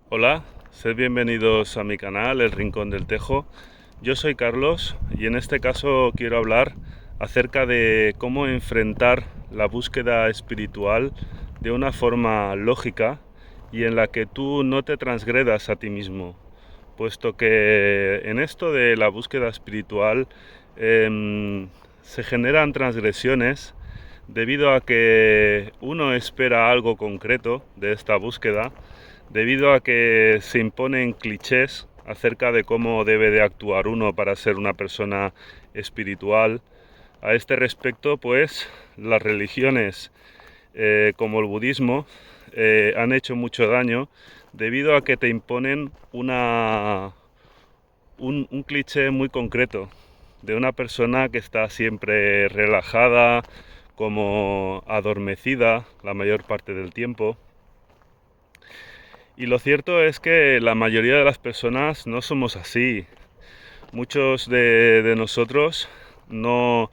Hola, sed bienvenidos a mi canal, El Rincón del Tejo. Yo soy Carlos y en este caso quiero hablar acerca de cómo enfrentar la búsqueda espiritual de una forma lógica y en la que tú no te transgredas a ti mismo, puesto que en esto de la búsqueda espiritual se generan transgresiones debido a que uno espera algo concreto de esta búsqueda, debido a que se imponen clichés acerca de cómo debe de actuar uno para ser una persona espiritual. A este respecto, pues, las religiones como el budismo han hecho mucho daño debido a que te imponen un cliché muy concreto de una persona que está siempre relajada, como adormecida la mayor parte del tiempo. Y lo cierto es que la mayoría de las personas no somos así. Muchos de nosotros no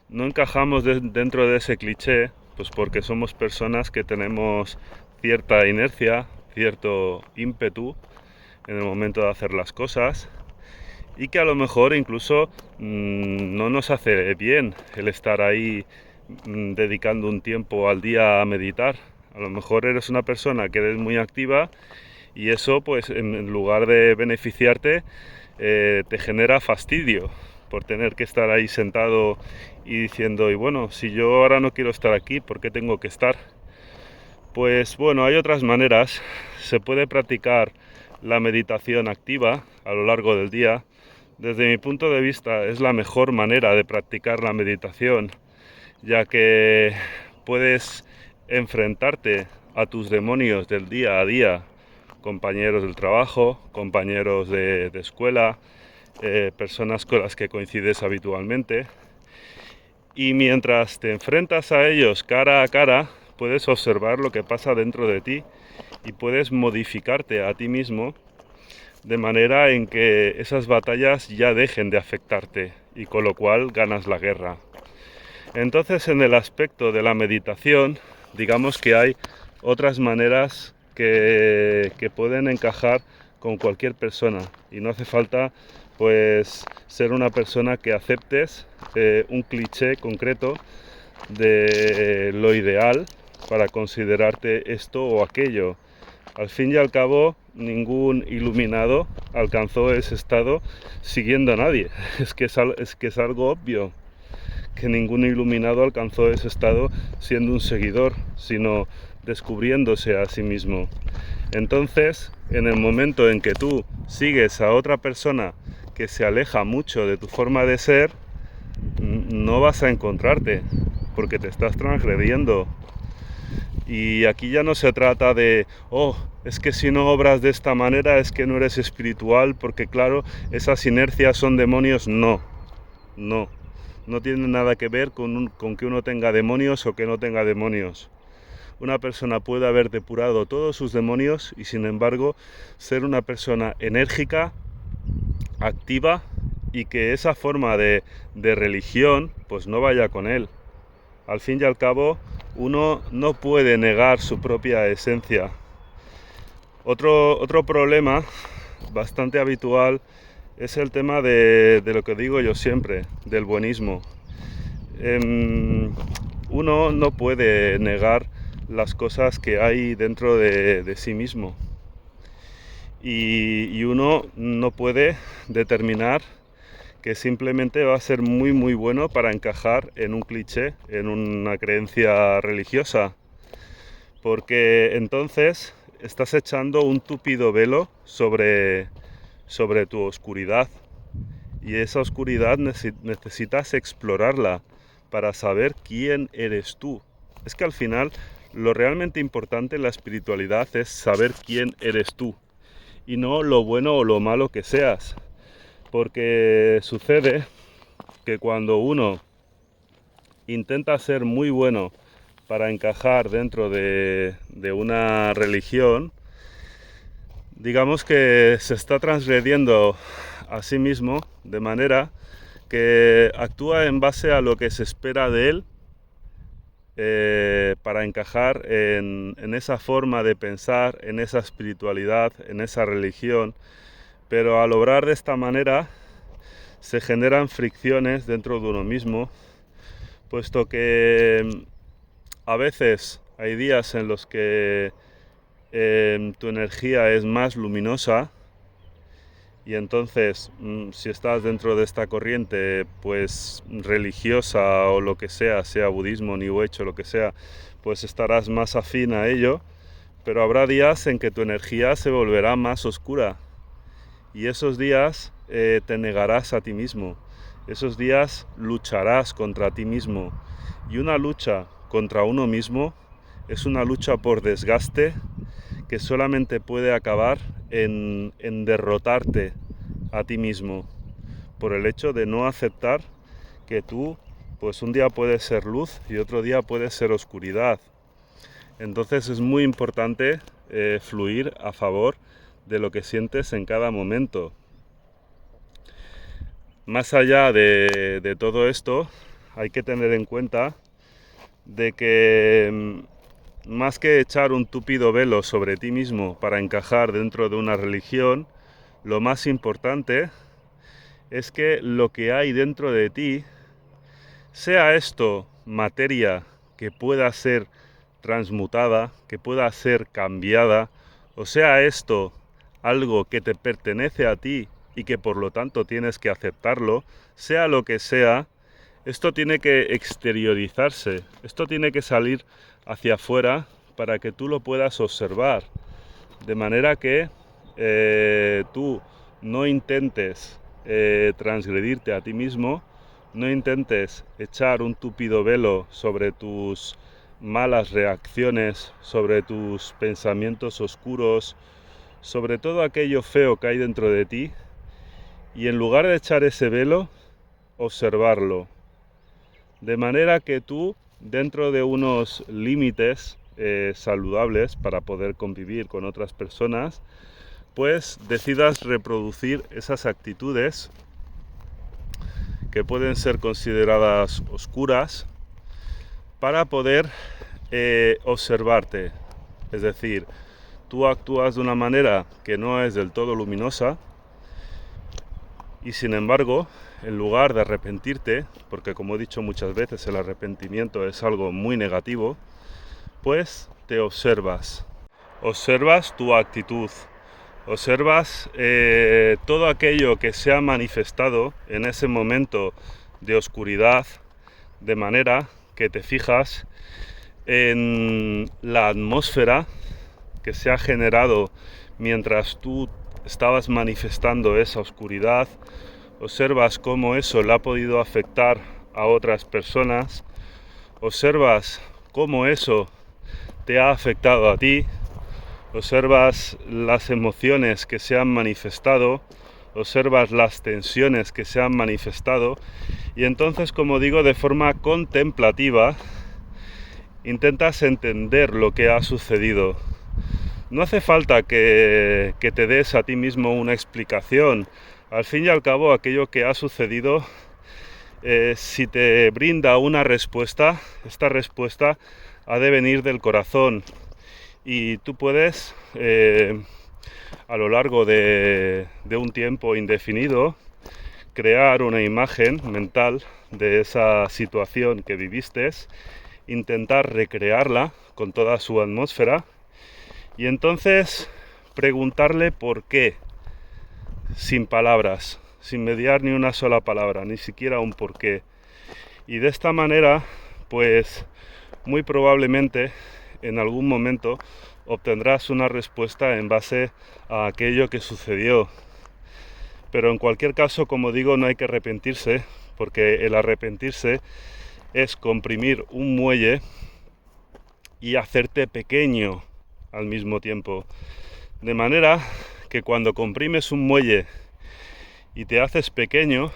encajamos dentro de ese cliché, pues porque somos personas que tenemos cierta inercia, cierto ímpetu en el momento de hacer las cosas y que a lo mejor incluso no nos hace bien el estar ahí dedicando un tiempo al día a meditar. A lo mejor eres una persona que eres muy activa y eso, pues, en lugar de beneficiarte, te genera fastidio por tener que estar ahí sentado y diciendo, y bueno, si yo ahora no quiero estar aquí, ¿por qué tengo que estar? Pues bueno, hay otras maneras. Se puede practicar la meditación activa a lo largo del día. Desde mi punto de vista es la mejor manera de practicar la meditación, ya que puedes enfrentarte a tus demonios del día a día, compañeros del trabajo, compañeros de escuela, personas con las que coincides habitualmente. Y mientras te enfrentas a ellos cara a cara, puedes observar lo que pasa dentro de ti y puedes modificarte a ti mismo de manera en que esas batallas ya dejen de afectarte y con lo cual ganas la guerra. Entonces, en el aspecto de la meditación, digamos que hay otras maneras que pueden encajar con cualquier persona y no hace falta, pues, ser una persona que aceptes un cliché concreto de lo ideal para considerarte esto o aquello. Al fin y al cabo, ningún iluminado alcanzó ese estado siguiendo a nadie. Es que es algo obvio que ningún iluminado alcanzó ese estado siendo un seguidor, sino descubriéndose a sí mismo. Entonces, en el momento en que tú sigues a otra persona que se aleja mucho de tu forma de ser, no vas a encontrarte, porque te estás transgrediendo. Y aquí ya no se trata de, oh, es que si no obras de esta manera es que no eres espiritual, porque claro, esas inercias son demonios. No, no, no tiene nada que ver con que uno tenga demonios o que no tenga demonios. Una persona puede haber depurado todos sus demonios y sin embargo ser una persona enérgica, activa y que esa forma de religión pues no vaya con él. Al fin y al cabo, uno no puede negar su propia esencia. Otro problema bastante habitual es el tema de lo que digo yo siempre, del buenismo. Uno no puede negar las cosas que hay dentro de sí mismo y uno no puede determinar que simplemente va a ser muy muy bueno para encajar en un cliché, en una creencia religiosa, porque entonces estás echando un tupido velo sobre tu oscuridad y esa oscuridad necesitas explorarla para saber quién eres tú. Es que al final lo realmente importante en la espiritualidad es saber quién eres tú y no lo bueno o lo malo que seas, porque sucede que cuando uno intenta ser muy bueno para encajar dentro de una religión, digamos que se está transgrediendo a sí mismo de manera que actúa en base a lo que se espera de él para encajar en esa forma de pensar, en esa espiritualidad, en esa religión, pero al obrar de esta manera se generan fricciones dentro de uno mismo, puesto que a veces hay días en los que tu energía es más luminosa y entonces si estás dentro de esta corriente pues religiosa o lo que sea budismo, New Age o lo que sea, pues estarás más afín a ello, pero habrá días en que tu energía se volverá más oscura y esos días te negarás a ti mismo, esos días lucharás contra ti mismo, y una lucha contra uno mismo es una lucha por desgaste que solamente puede acabar en derrotarte a ti mismo, por el hecho de no aceptar que tú, pues un día puedes ser luz y otro día puedes ser oscuridad. Entonces es muy importante fluir a favor de lo que sientes en cada momento. Más allá de todo esto, hay que tener en cuenta de que más que echar un túpido velo sobre ti mismo para encajar dentro de una religión, lo más importante es que lo que hay dentro de ti, sea esto materia que pueda ser transmutada, que pueda ser cambiada, o sea esto algo que te pertenece a ti y que por lo tanto tienes que aceptarlo, sea lo que sea, esto tiene que exteriorizarse, esto tiene que salir hacia afuera para que tú lo puedas observar, de manera que tú no intentes transgredirte a ti mismo, no intentes echar un túpido velo sobre tus malas reacciones, sobre tus pensamientos oscuros, sobre todo aquello feo que hay dentro de ti, y en lugar de echar ese velo, observarlo. De manera que tú, dentro de unos límites saludables para poder convivir con otras personas, pues decidas reproducir esas actitudes que pueden ser consideradas oscuras para poder observarte. Es decir, tú actúas de una manera que no es del todo luminosa y sin embargo, en lugar de arrepentirte, porque como he dicho muchas veces el arrepentimiento es algo muy negativo, pues te observas. Observas tu actitud, observas todo aquello que se ha manifestado en ese momento de oscuridad, de manera que te fijas en la atmósfera que se ha generado mientras tú estabas manifestando esa oscuridad, observas cómo eso le ha podido afectar a otras personas, observas cómo eso te ha afectado a ti, observas las emociones que se han manifestado, observas las tensiones que se han manifestado y entonces, como digo, de forma contemplativa intentas entender lo que ha sucedido. No hace falta que te des a ti mismo una explicación. Al fin y al cabo, aquello que ha sucedido, si te brinda una respuesta, esta respuesta ha de venir del corazón. Y tú puedes, a lo largo de un tiempo indefinido, crear una imagen mental de esa situación que viviste, intentar recrearla con toda su atmósfera y entonces preguntarle por qué, sin palabras, sin mediar ni una sola palabra, ni siquiera un por qué. Y de esta manera, pues muy probablemente en algún momento obtendrás una respuesta en base a aquello que sucedió. Pero en cualquier caso, como digo, no hay que arrepentirse, porque el arrepentirse es comprimir un muelle y hacerte pequeño al mismo tiempo. De manera que cuando comprimes un muelle y te haces pequeño,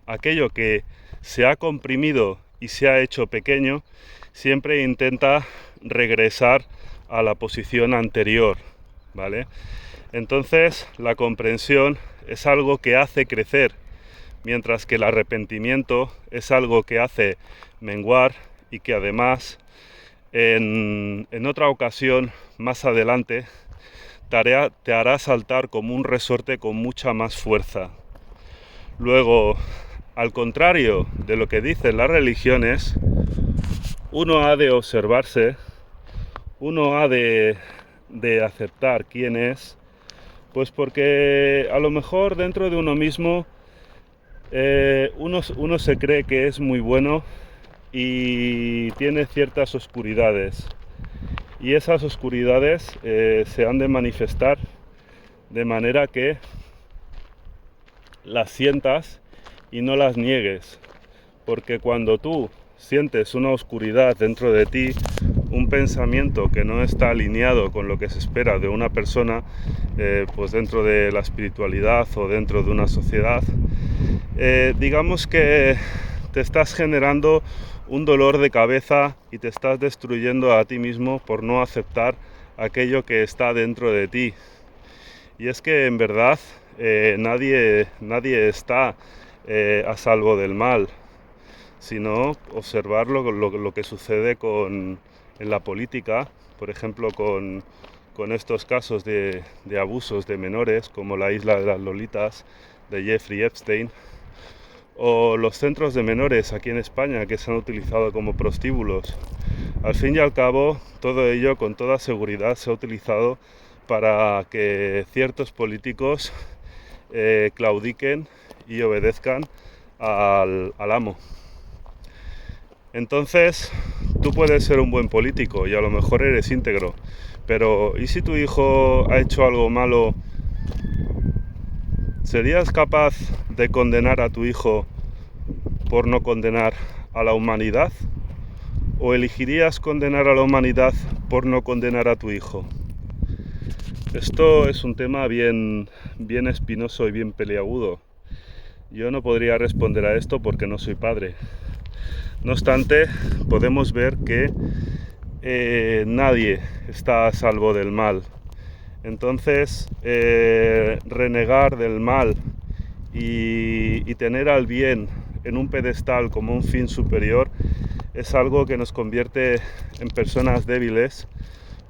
aquello que se ha comprimido y se ha hecho pequeño, siempre intenta regresar a la posición anterior, ¿vale? Entonces, la comprensión es algo que hace crecer, mientras que el arrepentimiento es algo que hace menguar y que además en otra ocasión, más adelante, te hará saltar como un resorte con mucha más fuerza. Luego, al contrario de lo que dicen las religiones, uno ha de observarse, uno ha de aceptar quién es, pues porque a lo mejor dentro de uno mismo uno se cree que es muy bueno y tiene ciertas oscuridades. Y esas oscuridades se han de manifestar de manera que las sientas y no las niegues. Porque cuando tú sientes una oscuridad dentro de ti, un pensamiento que no está alineado con lo que se espera de una persona, pues dentro de la espiritualidad o dentro de una sociedad, digamos que te estás generando un dolor de cabeza y te estás destruyendo a ti mismo por no aceptar aquello que está dentro de ti. Y es que en verdad nadie está a salvo del mal, sino observar lo que sucede en la política, por ejemplo con estos casos de abusos de menores, como la isla de las Lolitas, de Jeffrey Epstein, o los centros de menores aquí en España que se han utilizado como prostíbulos. Al fin y al cabo, todo ello con toda seguridad se ha utilizado para que ciertos políticos claudiquen y obedezcan al amo. Entonces, tú puedes ser un buen político y a lo mejor eres íntegro, pero ¿y si tu hijo ha hecho algo malo? ¿Serías capaz de condenar a tu hijo por no condenar a la humanidad? ¿O elegirías condenar a la humanidad por no condenar a tu hijo? Esto es un tema bien espinoso y bien peliagudo. Yo no podría responder a esto porque no soy padre. No obstante, podemos ver que nadie está a salvo del mal. Entonces, renegar del mal y tener al bien en un pedestal como un fin superior es algo que nos convierte en personas débiles,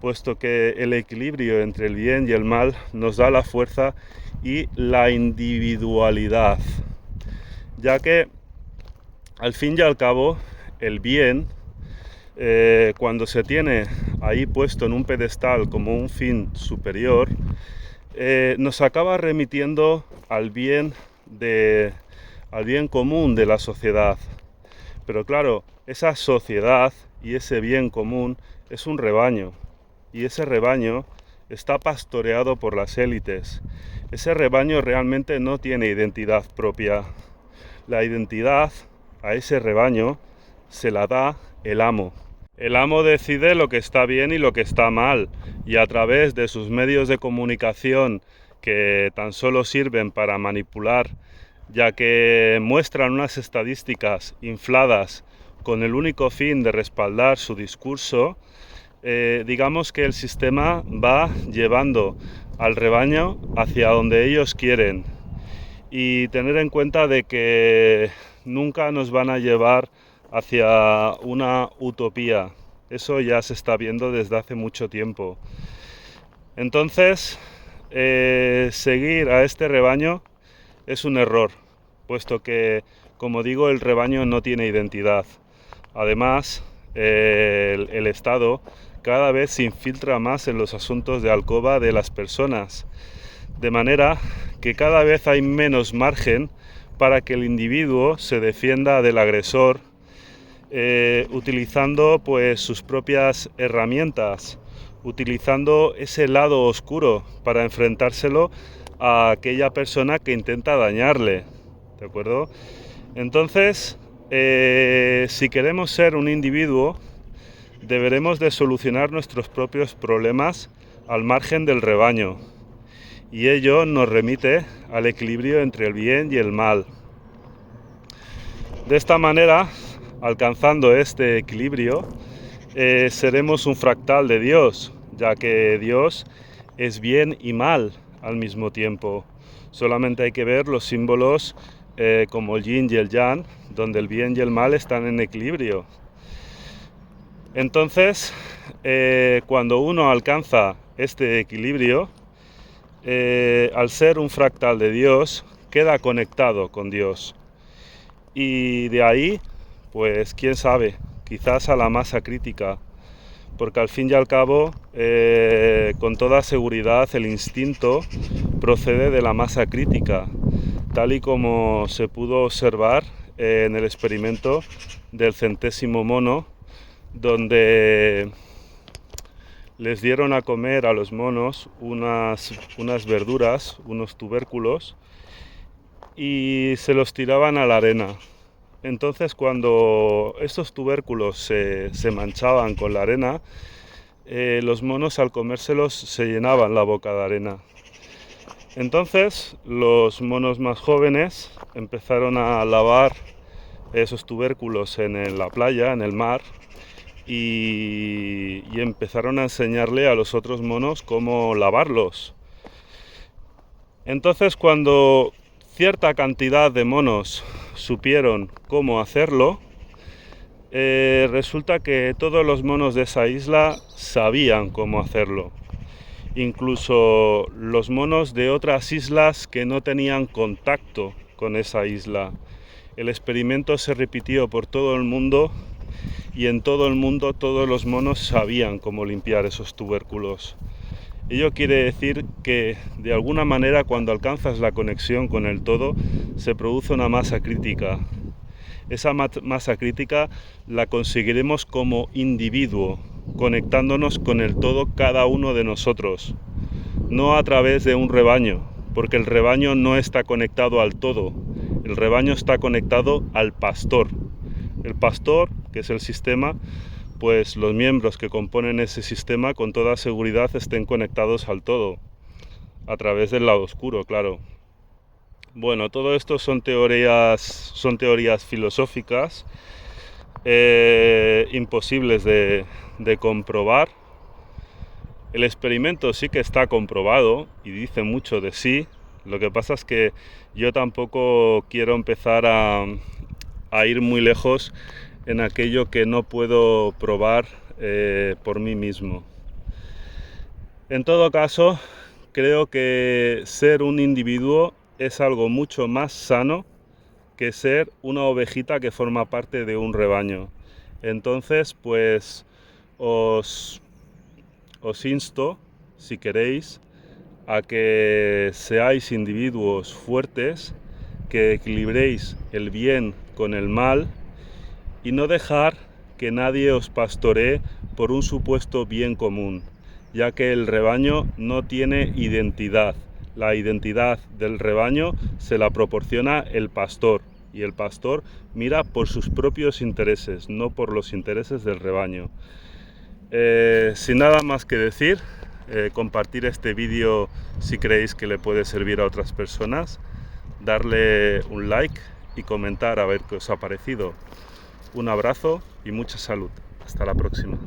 puesto que el equilibrio entre el bien y el mal nos da la fuerza y la individualidad, ya que al fin y al cabo el bien, cuando se tiene ahí puesto en un pedestal como un fin superior, nos acaba remitiendo al bien común de la sociedad. Pero claro, esa sociedad y ese bien común es un rebaño, y ese rebaño está pastoreado por las élites. Ese rebaño realmente no tiene identidad propia. La identidad a ese rebaño se la da el amo. El amo decide lo que está bien y lo que está mal, y a través de sus medios de comunicación, que tan solo sirven para manipular, ya que muestran unas estadísticas infladas con el único fin de respaldar su discurso, digamos que el sistema va llevando al rebaño hacia donde ellos quieren, y tener en cuenta de que nunca nos van a llevar hacia una utopía. Eso ya se está viendo desde hace mucho tiempo. Entonces, seguir a este rebaño es un error, puesto que, como digo, el rebaño no tiene identidad. Además, el Estado cada vez se infiltra más en los asuntos de alcoba de las personas, de manera que cada vez hay menos margen para que el individuo se defienda del agresor, utilizando pues sus propias herramientas, utilizando ese lado oscuro para enfrentárselo a aquella persona que intenta dañarle, ¿de acuerdo? Entonces, si queremos ser un individuo, deberemos de solucionar nuestros propios problemas al margen del rebaño, y ello nos remite al equilibrio entre el bien y el mal. De esta manera, alcanzando este equilibrio, seremos un fractal de Dios, ya que Dios es bien y mal al mismo tiempo. Solamente hay que ver los símbolos como el yin y el yang, donde el bien y el mal están en equilibrio. Entonces, cuando uno alcanza este equilibrio, al ser un fractal de Dios, queda conectado con Dios. Y de ahí, pues quién sabe, quizás a la masa crítica, porque al fin y al cabo, con toda seguridad, el instinto procede de la masa crítica, tal y como se pudo observar en el experimento del 100º mono, donde les dieron a comer a los monos unas verduras, unos tubérculos, y se los tiraban a la arena. Entonces, cuando estos tubérculos se manchaban con la arena, los monos al comérselos se llenaban la boca de arena. Entonces, los monos más jóvenes empezaron a lavar esos tubérculos en la playa, en el mar, y empezaron a enseñarle a los otros monos cómo lavarlos. Entonces, cuando cierta cantidad de monos supieron cómo hacerlo, resulta que todos los monos de esa isla sabían cómo hacerlo. Incluso los monos de otras islas que no tenían contacto con esa isla. El experimento se repitió por todo el mundo y en todo el mundo todos los monos sabían cómo limpiar esos tubérculos. Ello quiere decir que de alguna manera cuando alcanzas la conexión con el todo se produce una masa crítica. Esa masa crítica la conseguiremos como individuo, conectándonos con el todo cada uno de nosotros, no a través de un rebaño, porque el rebaño no está conectado al todo, el rebaño está conectado al pastor. El pastor, que es el sistema, pues los miembros que componen ese sistema con toda seguridad estén conectados al todo, a través del lado oscuro, claro. Bueno, todo esto son teorías filosóficas imposibles de comprobar. El experimento sí que está comprobado y dice mucho de sí. Lo que pasa es que yo tampoco quiero empezar a ir muy lejos en aquello que no puedo probar por mí mismo. En todo caso, creo que ser un individuo es algo mucho más sano que ser una ovejita que forma parte de un rebaño. Entonces, pues os insto, si queréis, a que seáis individuos fuertes, que equilibréis el bien con el mal y no dejar que nadie os pastoree por un supuesto bien común, ya que el rebaño no tiene identidad. La identidad del rebaño se la proporciona el pastor y el pastor mira por sus propios intereses, no por los intereses del rebaño. Sin nada más que decir, compartir este vídeo si creéis que le puede servir a otras personas, darle un like y comentar a ver qué os ha parecido. Un abrazo y mucha salud. Hasta la próxima.